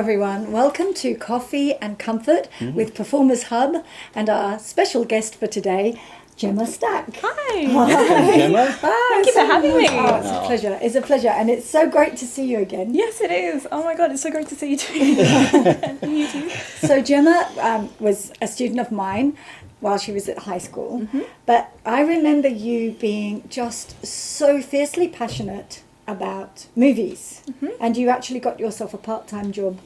everyone. Welcome to Coffee and Comfort with Performers Hub and our special guest for today, Gemma Stack. Hi. Hi, Gemma. Thank you for having me. Oh, it's a pleasure. It's a pleasure, and it's so great to see you again. Yes, it is. Oh my God, it's so great to see you too. And you too. So Gemma was a student of mine while she was at high school, but I remember you being just so fiercely passionate about movies, and you actually got yourself a part-time job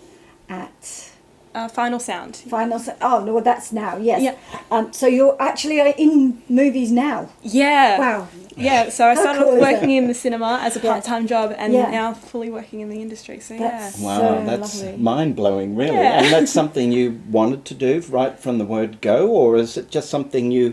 at Final Sound. Oh no, well, that's now. Yes. Yeah. So you're actually in movies now. Yeah. Wow. Yeah. So I How started cool is working that? in the cinema as a part-time job, and Yeah. now fully working in the industry. So That's yeah. Wow, so that's lovely. mind-blowing, really. Yeah. And that's something you wanted to do right from the word go, or is it just something you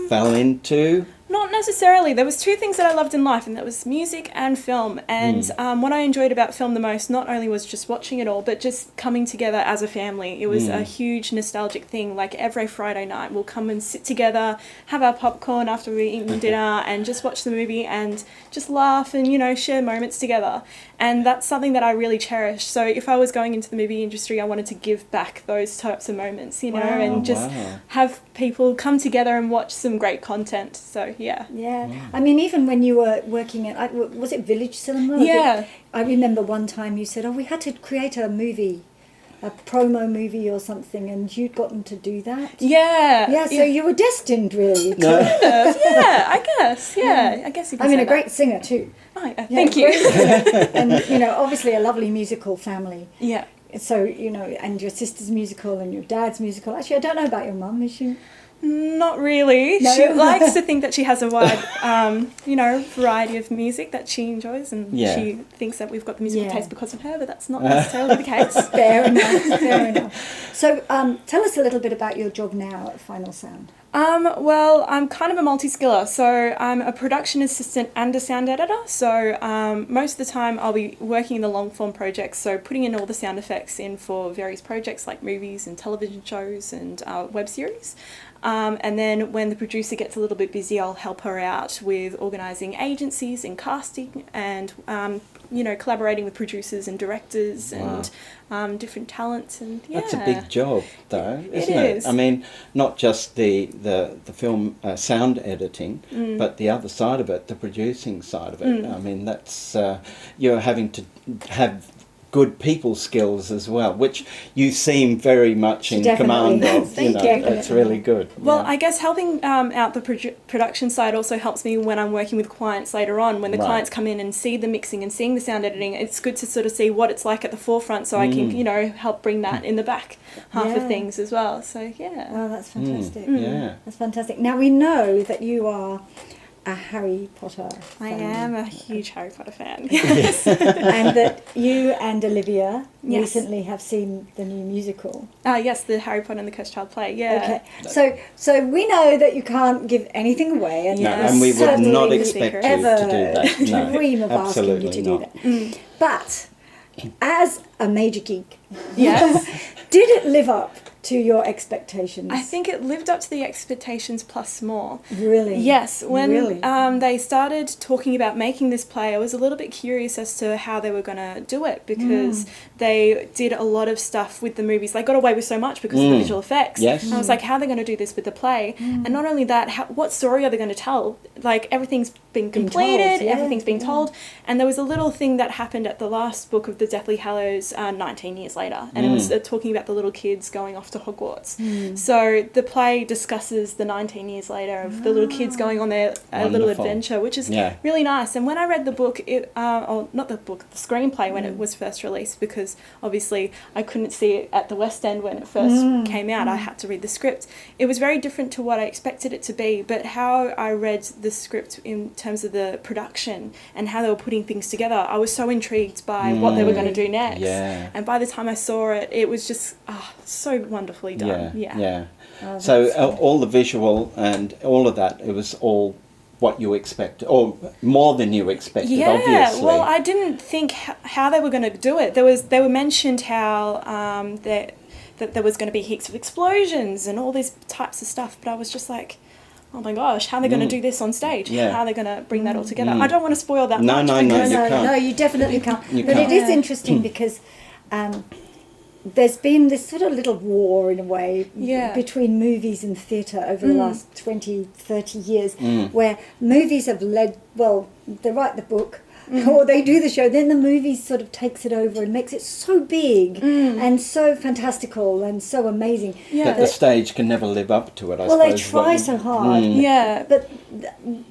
fell into? Not necessarily. There was two things that I loved in life, and that was music and film. And what I enjoyed about film the most, not only was just watching it all, but just coming together as a family. It was a huge nostalgic thing. Like every Friday night, we'll come and sit together, have our popcorn after we've eaten dinner, and just watch the movie and just laugh and, you know, share moments together. And that's something that I really cherish. So if I was going into the movie industry, I wanted to give back those types of moments, you know, Wow. and just have people come together and watch some great content. So yeah. Yeah. I mean, even when you were working at, was it Village Cinema? Yeah. I remember one time you said, we had to create a movie, a promo movie or something, and you'd gotten to do that. Yeah. Yeah, so you were destined, really. Yeah, I guess. Yeah, I guess you can I mean, say a great singer, too. that. Oh, yeah, Yeah, thank you. great singer. And, you know, obviously a lovely musical family. Yeah. So, you know, and your sister's musical and your dad's musical. Actually, I don't know about your mum, is she? Not really. No. She likes to think that she has a wide, you know, variety of music that she enjoys, and Yeah. she thinks that we've got the musical Yeah. taste because of her, but that's not necessarily the case. Fair enough, fair enough. So tell us a little bit about your job now at Final Sound. Well, I'm kind of a multi-skiller. So I'm a production assistant and a sound editor. So most of the time I'll be working in the long-form projects, so putting in all the sound effects in for various projects like movies and television shows and web series. And then when the producer gets a little bit busy, I'll help her out with organising agencies and casting and, you know, collaborating with producers and directors and different talents. And yeah. That's a big job, though, isn't It it? is. I mean, not just the film sound editing, but the other side of it, the producing side of it. I mean, that's you're having to have good people skills as well, which you seem very much in command of. You know, that's really good. Well, I guess helping out the production side also helps me when I'm working with clients later on. When the clients come in and see the mixing and seeing the sound editing, it's good to sort of see what it's like at the forefront, so I can, you know, help bring that in the back half of things as well. So yeah. Oh, that's fantastic. Yeah. That's fantastic. Now, we know that you are a Harry Potter fan. I am a huge Harry Potter fan. And that you and Olivia Yes. recently have seen the new musical. Yes, the Harry Potter and the Cursed Child play. Yeah. Okay. So we know that you can't give anything away, and No, Yes. and we would certainly not expect you to ever do that. No, dream of asking you absolutely to do not. that. But as a major geek, Yes. did it live up to your expectations? I think it lived up to the expectations plus more. Really? Yes, when Really? they started talking about making this play, I was a little bit curious as to how they were going to do it, because they did a lot of stuff with the movies. They got away with so much because of the visual effects. Yes. And I was like, how are they going to do this with the play? And not only that, what story are they going to tell? Like, everything's been completed, told, yeah, everything's been told. And there was a little thing that happened at the last book of the Deathly Hallows 19 years later, and it was talking about the little kids going off to Hogwarts. So the play discusses the 19 years later of the little kids going on their little Wonderful. adventure, which is really nice. And when I read the book, or not the book, the screenplay when it was first released, because obviously I couldn't see it at the West End when it first came out, I had to read the script. It was very different to what I expected it to be, but how I read the script in terms of the production and how they were putting things together, I was so intrigued by what they were going to do next. Yeah. And by the time I saw it, it was just so wonderfully done. Yeah. Oh, So that's all the visual and all of that, it was all what you expected, or more than you expected, obviously. Well, I didn't think how they were going to do it. They were mentioned how that there was going to be heaps of explosions and all these types of stuff, but I was just like, oh my gosh, how are they going to do this on stage? Yeah. How are they going to bring that all together? I don't want to spoil that No, much. no, no, because- you can't. No, you definitely can't. You But can't. it is interesting because there's been this sort of little war in a way Yeah. between movies and theatre over the last 20, 30 years, where movies have led, well, they write the book, or they do the show, then the movie sort of takes it over and makes it so big and so fantastical and so amazing. Yeah. That the stage can never live up to it, I Well, suppose. they try so hard. Yeah. But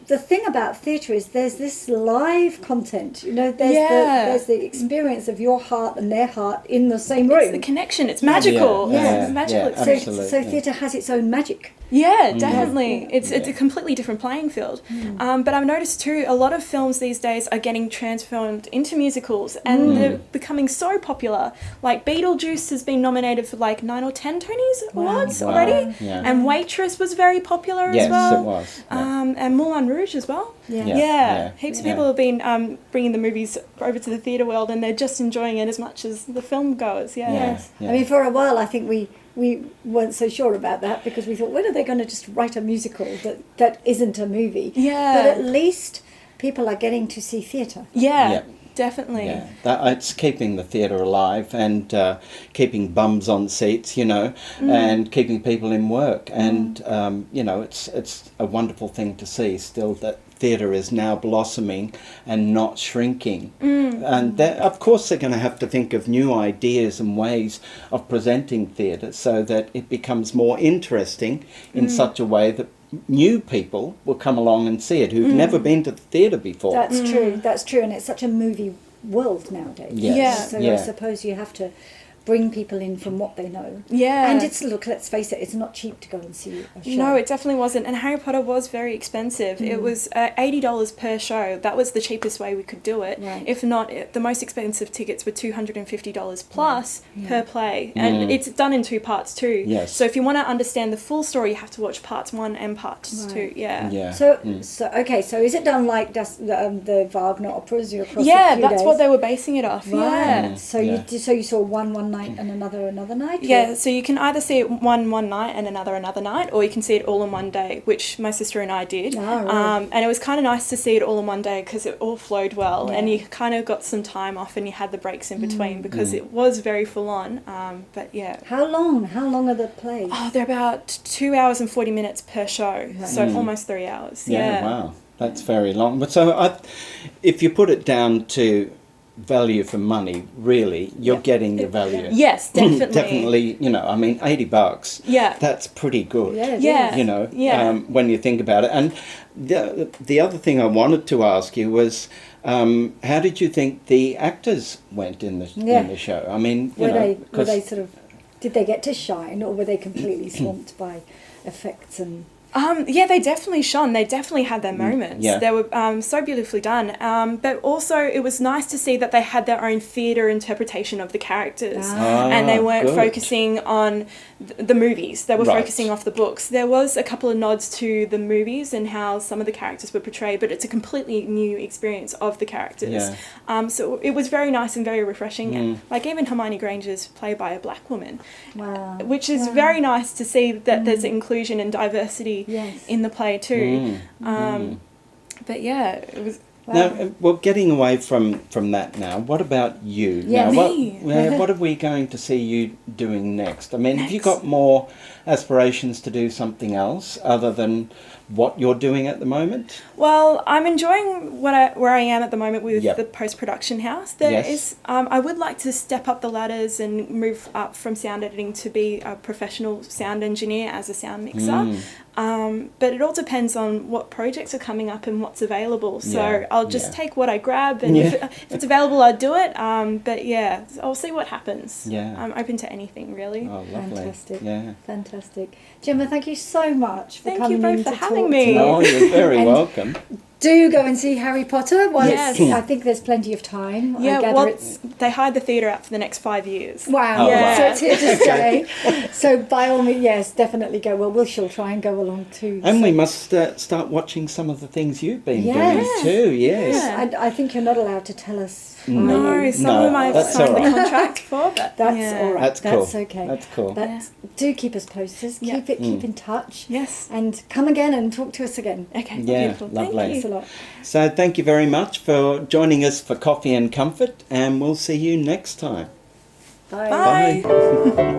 the thing about theatre is there's this live content. You know, there's the experience of your heart and their heart in the same room. It's the connection. It's magical. Yeah. It's magical. Yeah, so, absolutely. so theatre has its own magic. Yeah, definitely. It's a completely different playing field. But I've noticed too, a lot of films these days are getting transformed into musicals, and they're becoming so popular. Like Beetlejuice has been nominated for like 9 or 10 Tonys Awards already, Yeah. and Waitress was very popular as Yes, well. it was. Yeah. And Moulin Rouge as well. Yeah. Yeah, heaps of yeah. people have been bringing the movies over to the theatre world, and they're just enjoying it as much as the film goers. Yeah. Yes. Yeah. I mean, for a while, I think we weren't so sure about that because we thought, when are they going to just write a musical that isn't a movie? Yeah. But at least people are getting to see theatre. Yeah, Yeah. definitely. Yeah, it's keeping the theatre alive and keeping bums on seats, you know, and keeping people in work. And, you know, it's a wonderful thing to see still that theatre is now blossoming and not shrinking. And of course they're going to have to think of new ideas and ways of presenting theatre so that it becomes more interesting in such a way that new people will come along and see it who've never been to the theatre before. That's true, and it's such a movie world nowadays. Yes. Yeah. So Yeah. I suppose you have to bring people in from what they know. Yeah. And let's face it, it's not cheap to go and see a show. No, it definitely wasn't. And Harry Potter was very expensive. It was $80 per show. That was the cheapest way we could do it. Right. If not, the most expensive tickets were $250 plus per play. And it's done in 2 parts too. Yes. So if you want to understand the full story, you have to watch parts 1 and parts 2. Yeah. Yeah. So is it done like the Wagner operas? You're across Yeah, a few that's days? what they were basing it off. Right. Yeah. So Yeah. you saw one night and another night? Yeah, so you can either see it one night and another night, or you can see it all in one day, which my sister and I did. Oh, right. And it was kind of nice to see it all in one day because it all flowed well, and Yeah. you kind of got some time off and you had the breaks in between because it was very full on. But yeah. How long are the plays? Oh, they're about 2 hours and 40 minutes per show, so almost 3 hours. Yeah, wow. That's very long. But so if you put it down to value for money, really, you're getting your value. Yes, definitely. Definitely, you know, I mean, $80. Yeah. That's pretty good. Yeah, it Yeah. is. You know, Yeah. when you think about it. And the other thing I wanted to ask you was, how did you think the actors went in the show? I mean, Were they sort of, did they get to shine, or were they completely swamped by effects and? Yeah, they definitely shone. They definitely had their moments. Yeah. They were so beautifully done. But also, it was nice to see that they had their own theatre interpretation of the characters. And they weren't good. focusing on the movies. They were Right. focusing off the books. There was a couple of nods to the movies and how some of the characters were portrayed, but it's a completely new experience of the characters. Yeah. So it was very nice and very refreshing. Like even Hermione Granger's played by a black woman. Wow. Which is very nice to see that there's inclusion and diversity Yes. in the play too. But yeah, it was. Wow. Now, well, getting away from that now, what about you? Yeah, now, me. what are we going to see you doing next? I mean, have you got more aspirations to do something else other than what you're doing at the moment? Well, I'm enjoying where I am at the moment with Yep. the post-production house. There Yes. is, I would like to step up the ladders and move up from sound editing to be a professional sound engineer as a sound mixer. But it all depends on what projects are coming up and what's available. So Yeah, I'll just yeah. take what I grab, and Yeah. if it's available, I'll do it. But yeah, I'll see what happens. Yeah. I'm open to anything, really. Oh, lovely. Fantastic. Yeah. Fantastic. Gemma, thank you so much for Thank coming you both in for to having talk me. to Oh, you're very And- welcome. Do go and see Harry Potter. Well, Yes. I think there's plenty of time. I Yeah, gather well, it's... they hired the theatre out for the next 5 years. Wow, Oh, wow. so it's here to stay. So by all means, yes, definitely go. Well, we shall try and go along too. And so. we must start watching some of the things you've been Yes. doing too, yes. Yeah. I think you're not allowed to tell us. No, are you? some No, of them I've that's signed all the right. contract for, but That's yeah. all right. That's cool. That's okay. That's cool. But do keep us posted. Yeah. Keep in touch. Yes. And come again and talk to us again. Okay. Yeah, Beautiful. lovely. Thank Thanks a you. lot. So thank you very much for joining us for Coffee and Comfort, and we'll see you next time. Bye. Bye.